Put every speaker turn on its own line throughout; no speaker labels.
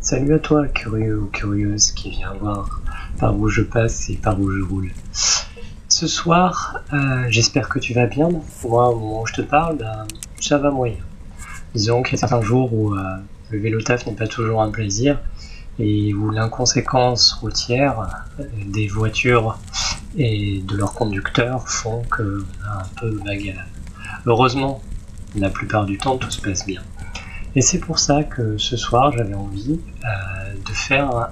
Salut à toi, curieux ou curieuse qui vient voir par où je passe et par où je roule. Ce soir, j'espère que tu vas bien. Moi, au moment où je te parle, ça va moyen. Disons qu'il y a certains jours où le vélo taf n'est pas toujours un plaisir et où l'inconséquence routière des voitures et de leurs conducteurs font qu'on a un peu bagarre. Heureusement, la plupart du temps, tout se passe bien. Et c'est pour ça que ce soir, j'avais envie de faire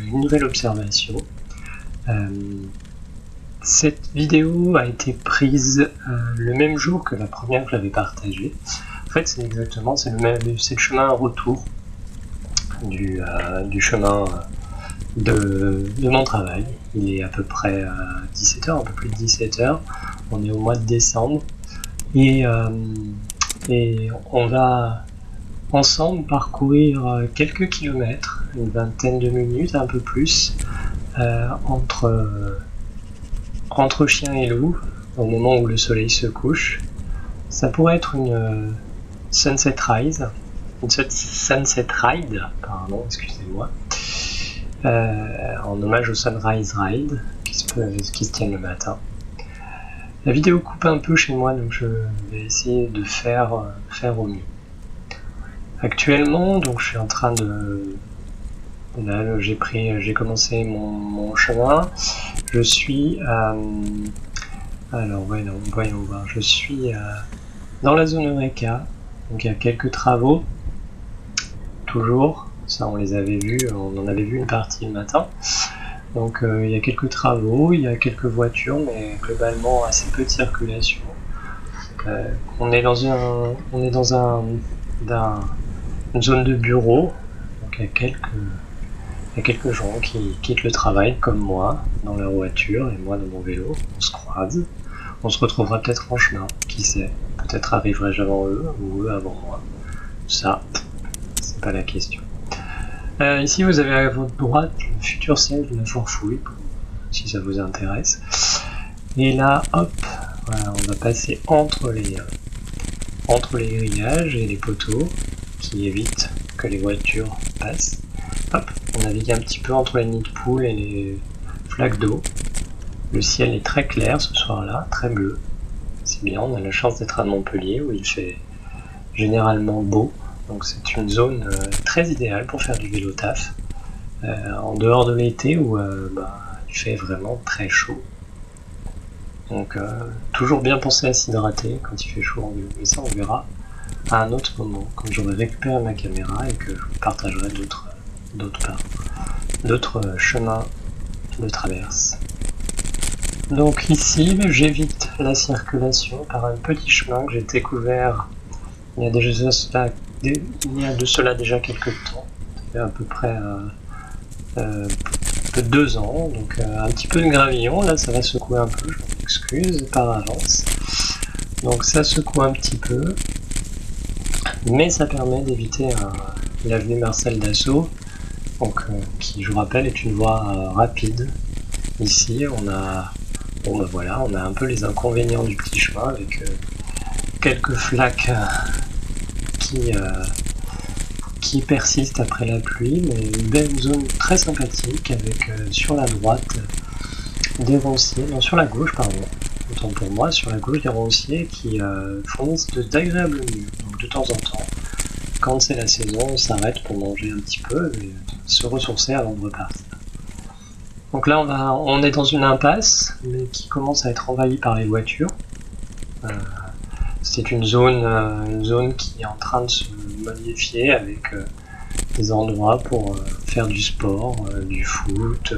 une nouvelle observation. Cette vidéo a été prise le même jour que la première que j'avais partagée. En fait, c'est le chemin retour du chemin de mon travail. Il est à peu près 17h, un peu plus de 17h. On est au mois de décembre. Et on va ensemble parcourir quelques kilomètres, une vingtaine de minutes, un peu plus, entre chien et loup, au moment où le soleil se couche. Ça pourrait être une sunset ride, excusez-moi, en hommage au sunrise ride qui se tiennent le matin. La vidéo coupe un peu chez moi, donc je vais essayer de faire au mieux. Actuellement, donc je suis en train de... Là, j'ai commencé mon chemin. Je suis... alors, voyons voir. Je suis dans la zone Eureka. Donc il y a quelques travaux. Toujours. Ça, on les avait vus. On en avait vu une partie le matin. Donc il y a quelques travaux. Il y a quelques voitures, mais globalement assez peu de circulation. On est dans une zone de bureau. Donc il y a quelques gens qui quittent le travail comme moi dans leur voiture et moi dans mon vélo. On se croise, on se retrouvera peut-être en chemin, qui sait. Peut-être arriverai-je avant eux ou eux avant moi. Ça, c'est pas la question. Ici vous avez à votre droite le futur siège de la Forfouille, si ça vous intéresse. Et là, hop, voilà, on va passer entre les grillages et les poteaux qui évitent que les voitures passent. Hop, on navigue un petit peu entre les nids de poules et les flaques d'eau. Le ciel est très clair ce soir-là, très bleu. C'est bien, on a la chance d'être à Montpellier où il fait généralement beau. Donc c'est une zone très idéale pour faire du vélo taf. En dehors de l'été où il fait vraiment très chaud. Donc toujours bien penser à s'hydrater quand il fait chaud en vélo. Mais ça on verra à un autre moment, quand j'aurai récupéré ma caméra et que je vous partagerai d'autres chemins de traverse. Donc ici, j'évite la circulation par un petit chemin que j'ai découvert il y a de cela déjà quelques temps, ça fait à peu près peu de 2 ans, donc un petit peu de gravillon, là ça va secouer un peu, je m'en excuse par avance. Donc ça secoue un petit peu, mais ça permet d'éviter l'avenue Marcel Dassault, donc, qui je vous rappelle est une voie rapide. Ici on a on a un peu les inconvénients du petit chemin avec quelques flaques qui persistent après la pluie, mais une belle zone très sympathique avec sur la droite des ronciers, non sur la gauche pardon, autant pour moi, sur la gauche des ronciers qui fournissent d'agréables murs. Donc de temps en temps, quand c'est la saison, on s'arrête pour manger un petit peu et se ressourcer avant de repartir. Donc là on est dans une impasse, mais qui commence à être envahie par les voitures. C'est une zone qui est en train de se modifier avec des endroits pour faire du sport, du foot,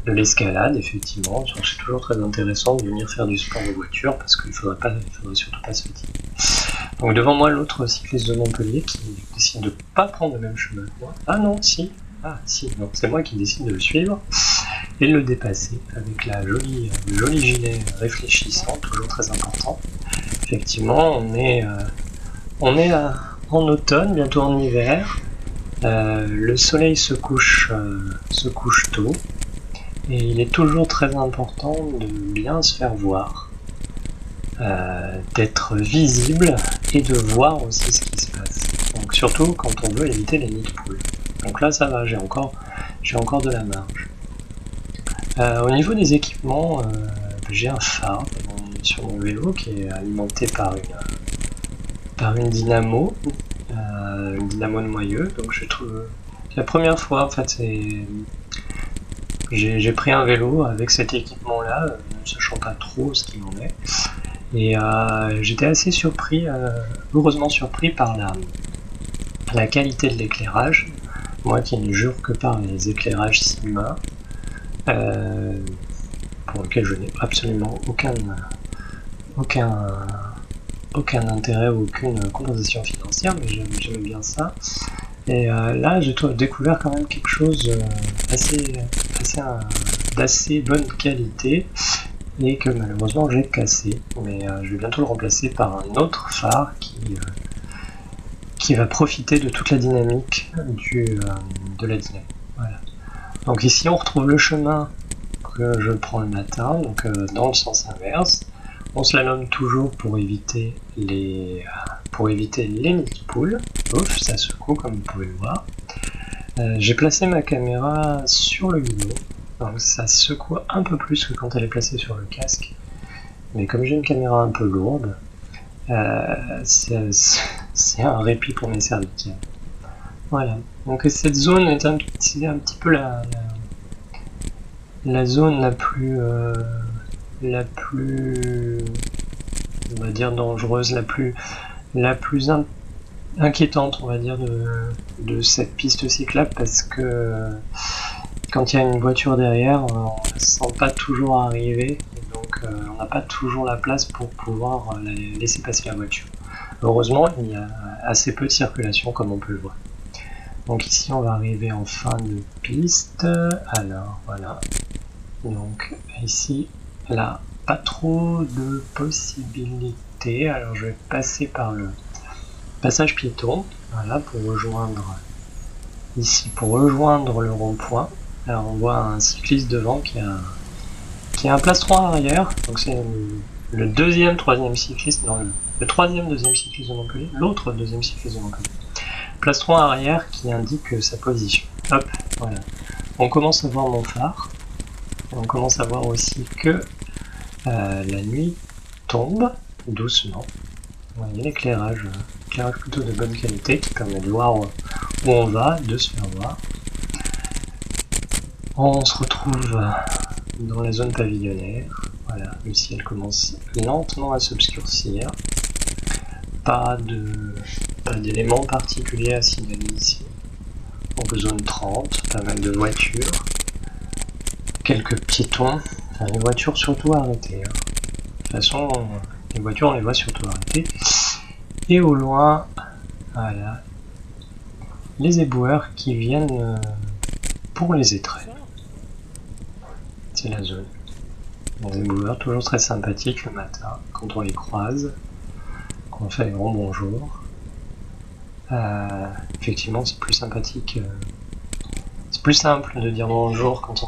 de l'escalade, effectivement. C'est toujours très intéressant de venir faire du sport en voiture parce qu'il ne faudrait surtout pas se fatiguer. Donc devant moi, l'autre cycliste de Montpellier qui décide de ne pas prendre le même chemin que moi. Ah non, si. Ah si, non, c'est moi qui décide de le suivre et de le dépasser avec le joli gilet réfléchissant, toujours très important. Effectivement, on est en automne, bientôt en hiver. Le soleil se couche tôt et il est toujours très important de bien se faire voir. d'être visible et de voir aussi ce qui se passe. Donc surtout quand on veut éviter les nids de poules. Donc là ça va, j'ai encore de la marge. Au niveau des équipements, j'ai un phare sur mon vélo qui est alimenté par une dynamo, de moyeu. Donc je trouve la première fois en fait j'ai pris un vélo avec cet équipement là, ne sachant pas trop ce qu'il en est. Et j'étais assez surpris, heureusement surpris par la qualité de l'éclairage. Moi qui ne jure que par les éclairages Sigma, pour lesquels je n'ai absolument aucun intérêt ou aucune compensation financière, mais j'aime bien ça. Et là j'ai découvert quand même quelque chose d'assez bonne qualité, et que malheureusement j'ai cassé, mais je vais bientôt le remplacer par un autre phare qui va profiter de toute la dynamique de la dynamo. Voilà. Donc ici on retrouve le chemin que je prends le matin, donc dans le sens inverse. On slalome toujours pour éviter les nids de poules. Ouf, ça secoue comme vous pouvez le voir. J'ai placé ma caméra sur le guidon. Donc ça secoue un peu plus que quand elle est placée sur le casque, mais comme j'ai une caméra un peu lourde, c'est un répit pour mes cervicales. Voilà, donc cette zone est un petit peu la zone la plus on va dire dangereuse, la plus inquiétante, on va dire, de cette piste cyclable, parce que quand il y a une voiture derrière, on ne la sent pas toujours arriver, et donc on n'a pas toujours la place pour pouvoir laisser passer la voiture. Heureusement, il y a assez peu de circulation, comme on peut le voir. Donc ici, on va arriver en fin de piste. Alors, voilà. Donc ici, là, pas trop de possibilités. Alors, je vais passer par le passage piéton, voilà, pour rejoindre le rond-point. Alors on voit un cycliste devant qui a un plastron arrière, donc c'est le troisième cycliste de Montpellier, l'autre deuxième cycliste de Montpellier. Plastron arrière qui indique sa position. Hop, voilà. On commence à voir mon phare, et on commence à voir aussi que la nuit tombe doucement. Il y a l'éclairage plutôt de bonne qualité qui permet de voir où on va, de se faire voir. On se retrouve dans la zone pavillonnaire. Voilà, le ciel commence lentement à s'obscurcir. Pas d'éléments particuliers à signaler ici. Donc zone 30, pas mal de voitures. Quelques piétons. Enfin, les voitures surtout arrêtées. De toute façon, les voitures on les voit surtout arrêtées. Et au loin, voilà, les éboueurs qui viennent pour les étrennes. C'est la zone. Les éboueurs toujours très sympathiques le matin, quand on les croise, qu'on fait un grand bonjour. Effectivement, c'est plus sympathique. C'est plus simple de dire bonjour quand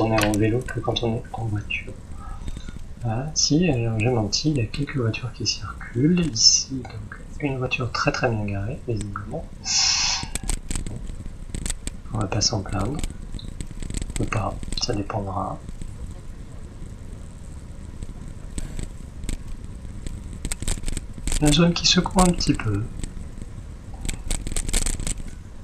on est en vélo que quand on est en voiture. Voilà, si, j'ai menti, il y a quelques voitures qui circulent. Ici, donc, une voiture très très bien garée, visiblement. On va pas s'en plaindre. Ou pas, ça dépendra. Une zone qui secoue un petit peu.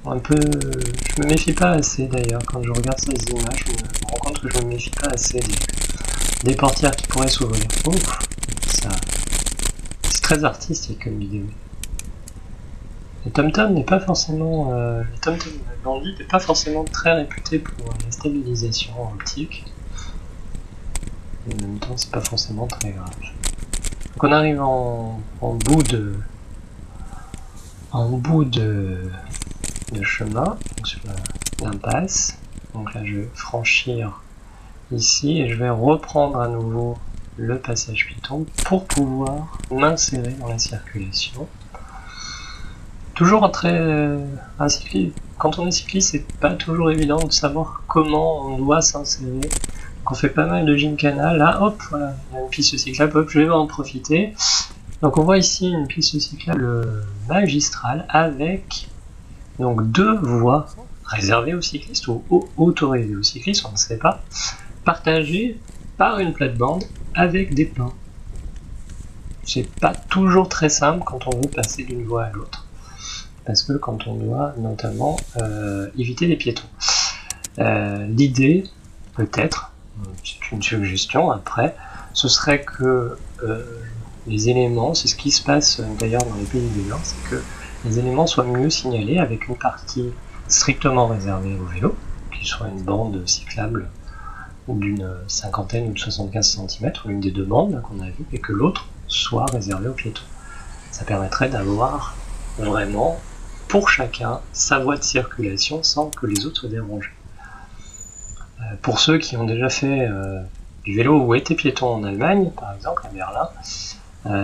Je me méfie pas assez d'ailleurs, quand je regarde ces images, je me rends compte que je me méfie pas assez des portières qui pourraient s'ouvrir. Ouf, ça, c'est très artistique comme vidéo. Le TomTom n'est pas forcément, le TomTom Bandit n'est pas forcément très réputé pour la stabilisation optique. Et en même temps, c'est pas forcément très grave. Donc on arrive en bout de chemin, donc sur l'impasse. Donc là, je vais franchir ici et je vais reprendre à nouveau le passage piéton pour pouvoir m'insérer dans la circulation. Toujours un cycliste, quand on est cycliste, c'est pas toujours évident de savoir comment on doit s'insérer, Donc on fait pas mal de gymkhana, là, hop, voilà, il y a une piste cyclable, hop, je vais en profiter. Donc on voit ici une piste cyclable magistrale avec donc 2 voies réservées aux cyclistes ou autorisées aux cyclistes, on ne sait pas, partagées par une plate-bande avec des pins. C'est pas toujours très simple quand on veut passer d'une voie à l'autre, parce que quand on doit notamment éviter les piétons. L'idée, peut-être, c'est une suggestion après, ce serait que les éléments, c'est ce qui se passe d'ailleurs dans les pays du Nord, c'est que les éléments soient mieux signalés avec une partie strictement réservée au vélo, qui soit une bande cyclable d'une cinquantaine ou de 75 cm, ou l'une des 2 bandes qu'on a vues, et que l'autre soit réservée aux piétons. Ça permettrait d'avoir vraiment, pour chacun, sa voie de circulation sans que les autres soient dérangés. Pour ceux qui ont déjà fait du vélo ou été piétons en Allemagne, par exemple à Berlin,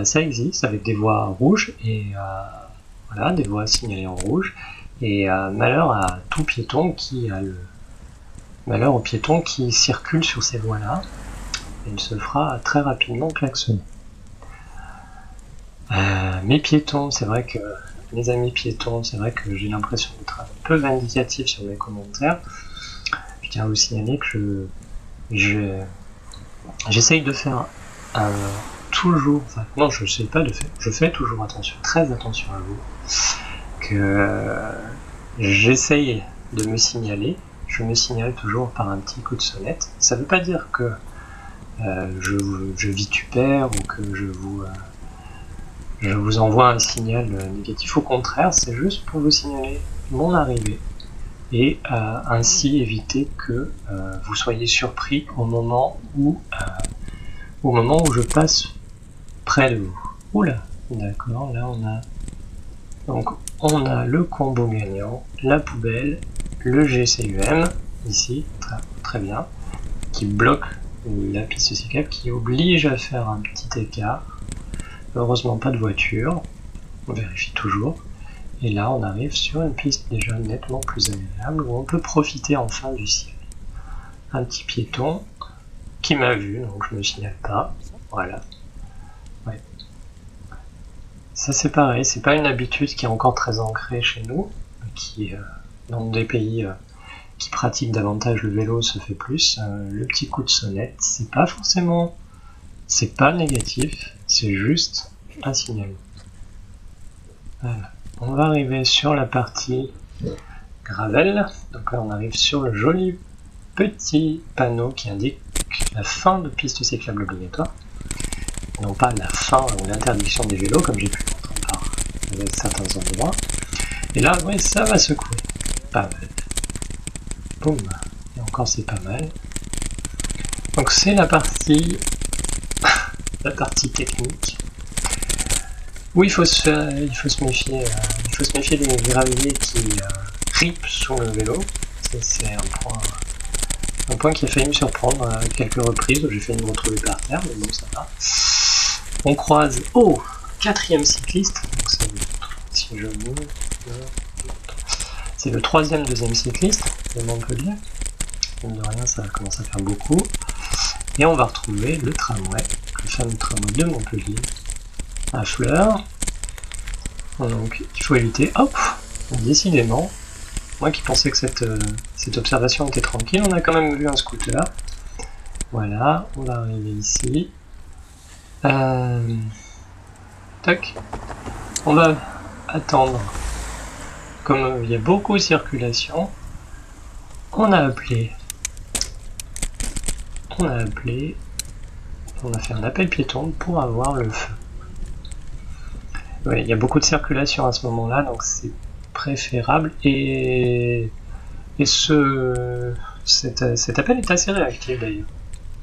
ça existe avec des voies rouges et voilà, des voies signalées en rouge. Et malheur à tout piéton qui a le malheur aux piétons qui circulent sur ces voies-là. Il se fera très rapidement klaxonner. Mes piétons, c'est vrai que mes amis piétons, c'est vrai que j'ai l'impression d'être un peu vindicatif sur mes commentaires. Je tiens à vous signaler que j'essaye de faire toujours, enfin non, je sais pas de faire, je fais toujours attention, très attention à vous, que j'essaye de me signaler, je me signale toujours par un petit coup de sonnette. Ça veut pas dire que je vitupère ou que je vous envoie un signal négatif, au contraire, c'est juste pour vous signaler mon arrivée et ainsi éviter que vous soyez surpris au moment où je passe près de vous. Oula, d'accord, là on a le combo gagnant, la poubelle, le GCUM, ici, très bien, qui bloque la piste cyclable, qui oblige à faire un petit écart. Heureusement pas de voiture, on vérifie toujours. Et là on arrive sur une piste déjà nettement plus agréable, où on peut profiter enfin du ciel. Un petit piéton qui m'a vu, donc je me signale pas, voilà. Ouais. Ça c'est pareil, c'est pas une habitude qui est encore très ancrée chez nous, qui dans des pays qui pratiquent davantage le vélo se fait plus. Le petit coup de sonnette, c'est pas forcément, c'est pas négatif, c'est juste un signal. Voilà. On va arriver sur la partie gravel, donc là on arrive sur le joli petit panneau qui indique la fin de piste cyclable obligatoire, non pas la fin ou l'interdiction des vélos comme j'ai pu l'entendre avec certains endroits. Et là, ouais, ça va secouer. Pas mal. Boum. Et encore, c'est pas mal. Donc c'est la partie technique où il faut se méfier des graviers qui ripent sur le vélo. C'est un point qui a failli me surprendre à quelques reprises où j'ai failli me retrouver par terre, mais bon, ça va. On croise au 4e cycliste, donc si je move, c'est le 3e deuxième cycliste de Montpellier. De rien, ça commence à faire beaucoup. Et on va retrouver le tramway, le fameux tramway de Montpellier, à Fleurs. Donc il faut éviter, hop, décidément, moi qui pensais que cette observation était tranquille, on a quand même vu un scooter. Voilà, on va arriver ici. Tac. On va attendre. Comme il y a beaucoup de circulation, on a appelé. On a fait un appel piéton pour avoir le feu. Ouais, il y a beaucoup de circulation à ce moment-là, donc c'est préférable. Et cet appel est assez réactif d'ailleurs.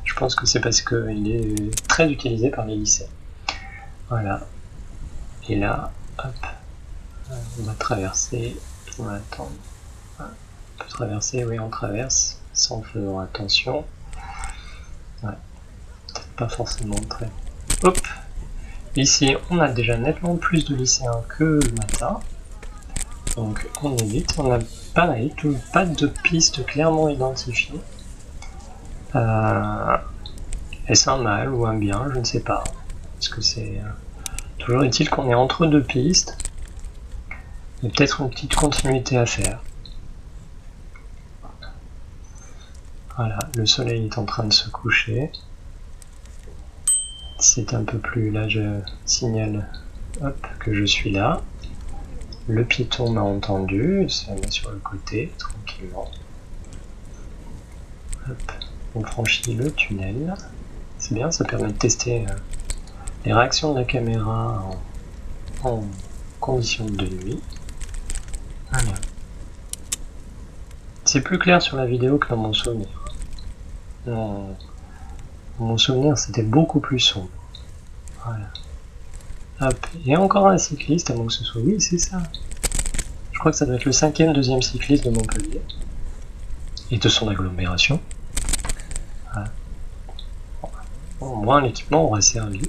Je pense que c'est parce qu'il est très utilisé par les lycéens. Voilà. Et là, hop, on va traverser. On va attendre. On peut traverser, oui, on traverse sans faire attention. Ouais. Peut-être pas forcément très. Hop. Ici, on a déjà nettement plus de lycéens que le matin. Donc on évite. On a pareil, pas de piste clairement identifiée. Est-ce un mal ou un bien? Je ne sais pas. Parce que c'est toujours est-il qu'on est entre deux pistes. Il y a peut-être une petite continuité à faire. Voilà, le soleil est en train de se coucher. C'est un peu plus... Là, je signale que je suis là. Le piéton m'a entendu, ça met sur le côté, tranquillement. Hop, on franchit le tunnel. C'est bien, ça permet de tester les réactions de la caméra en conditions de nuit. Voilà. C'est plus clair sur la vidéo que dans mon souvenir. Mon souvenir, c'était beaucoup plus sombre. Voilà. Hop, et encore un cycliste, à moins que ce soit... Oui, c'est ça. Je crois que ça doit être le 5e, 2e cycliste de Montpellier. Et de son agglomération. Voilà. Bon, au moins, l'équipement aura servi.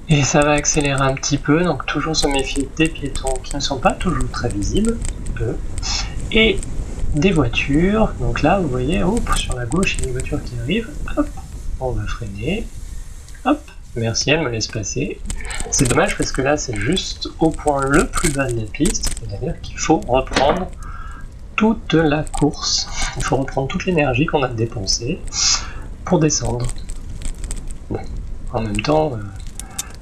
Et ça va accélérer un petit peu, donc toujours se méfier des piétons qui ne sont pas toujours très visibles, eux. Et des voitures, donc là, vous voyez, hop, sur la gauche, il y a des voitures qui arrivent. Hop, on va freiner. Hop. Merci, elle me laisse passer. C'est dommage parce que là c'est juste au point le plus bas de la piste, c'est-à-dire qu'il faut reprendre toute la course, il faut reprendre toute l'énergie qu'on a dépensée pour descendre. Bon, en même temps,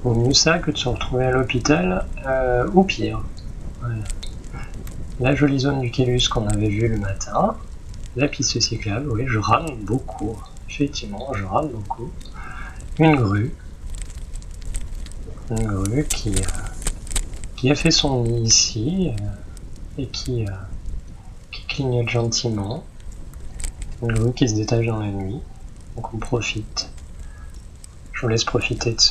vaut mieux ça que de se retrouver à l'hôpital ou pire. Voilà. La jolie zone du Kélus qu'on avait vue le matin, la piste cyclable, oui, je rame beaucoup, effectivement, je rame beaucoup. Une grue qui a fait son nid ici et qui clignote gentiment. Une grue qui se détache dans la nuit, donc on profite. Je vous laisse profiter de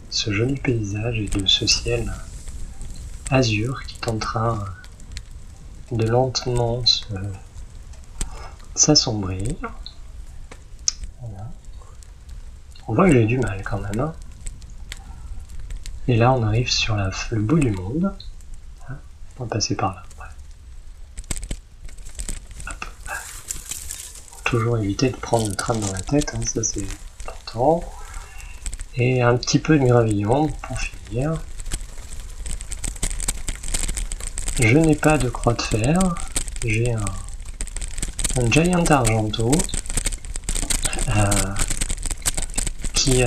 ce joli paysage et de ce ciel azur qui est en train de lentement s'assombrir. Voilà. On voit que j'ai du mal quand même. Hein. Et là, on arrive sur le bout du monde. On va passer par là. Hop. Toujours éviter de prendre le tram dans la tête, hein, ça c'est important. Et un petit peu de gravillon pour finir. Je n'ai pas de croix de fer. J'ai un Giant Argento qui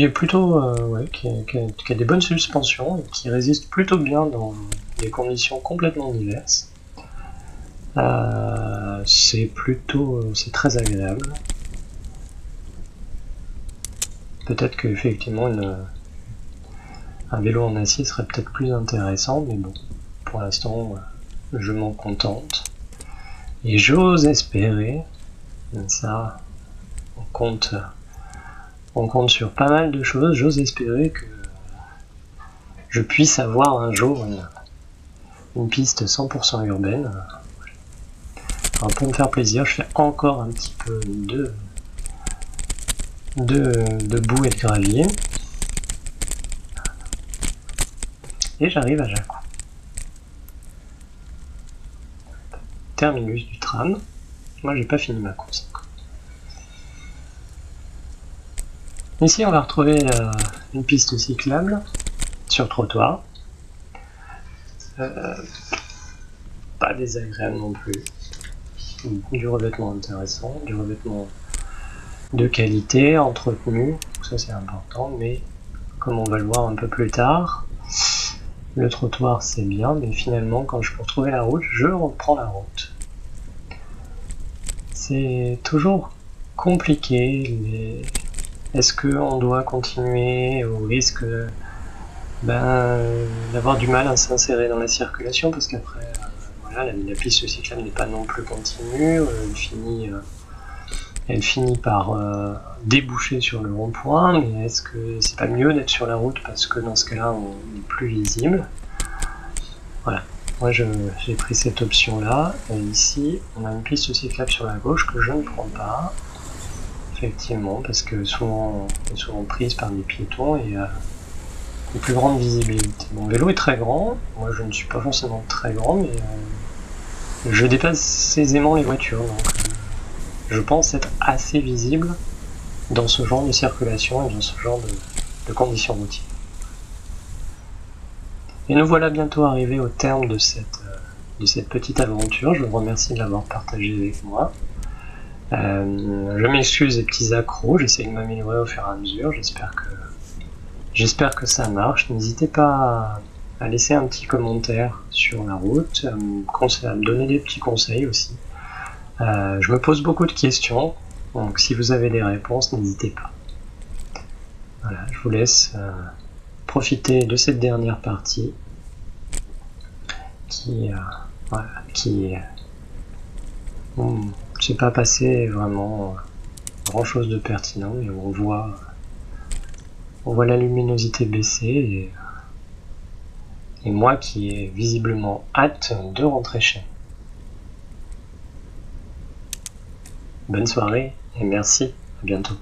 est plutôt qui a des bonnes suspensions et qui résiste plutôt bien dans des conditions complètement diverses. C'est très agréable. Peut-être qu'effectivement un vélo en acier serait peut-être plus intéressant, mais bon, pour l'instant je m'en contente. Et j'ose espérer, ça on compte sur pas mal de choses, j'ose espérer que je puisse avoir un jour une piste 100% urbaine. Alors pour me faire plaisir, je fais encore un petit peu de boue et de gravier. Et j'arrive à Jacou. Terminus du tram. Moi j'ai pas fini ma course encore. Ici on va retrouver une piste cyclable sur trottoir. Pas désagréable non plus. Du revêtement intéressant, du revêtement de qualité, entretenu, ça c'est important, mais comme on va le voir un peu plus tard, le trottoir c'est bien, mais finalement quand je peux retrouver la route, je reprends la route. C'est toujours compliqué, est-ce qu'on doit continuer au risque d'avoir du mal à s'insérer dans la circulation, parce qu'après voilà, la piste cyclable n'est pas non plus continue, elle finit par déboucher sur le rond-point, mais est-ce que c'est pas mieux d'être sur la route parce que dans ce cas-là on est plus visible? Voilà, moi j'ai pris cette option-là, et ici on a une piste cyclable sur la gauche que je ne prends pas, effectivement, parce que souvent elle est souvent prise par des piétons et une plus grande visibilité. Mon vélo est très grand, moi je ne suis pas forcément très grand, mais Je dépasse aisément les voitures, donc je pense être assez visible dans ce genre de circulation et dans ce genre de conditions routières. Et nous voilà bientôt arrivés au terme de cette petite aventure. Je vous remercie de l'avoir partagé avec moi. Je m'excuse des petits accros, j'essaie de m'améliorer au fur et à mesure, j'espère que ça marche. N'hésitez pas à laisser un petit commentaire sur la route, à me donner des petits conseils aussi. Je me pose beaucoup de questions, donc si vous avez des réponses, n'hésitez pas. Voilà, je vous laisse profiter de cette dernière partie qui s'est pas passé vraiment grand chose de pertinent, mais on voit la luminosité baisser et moi qui ai visiblement hâte de rentrer chez moi. Bonne soirée et merci, à bientôt.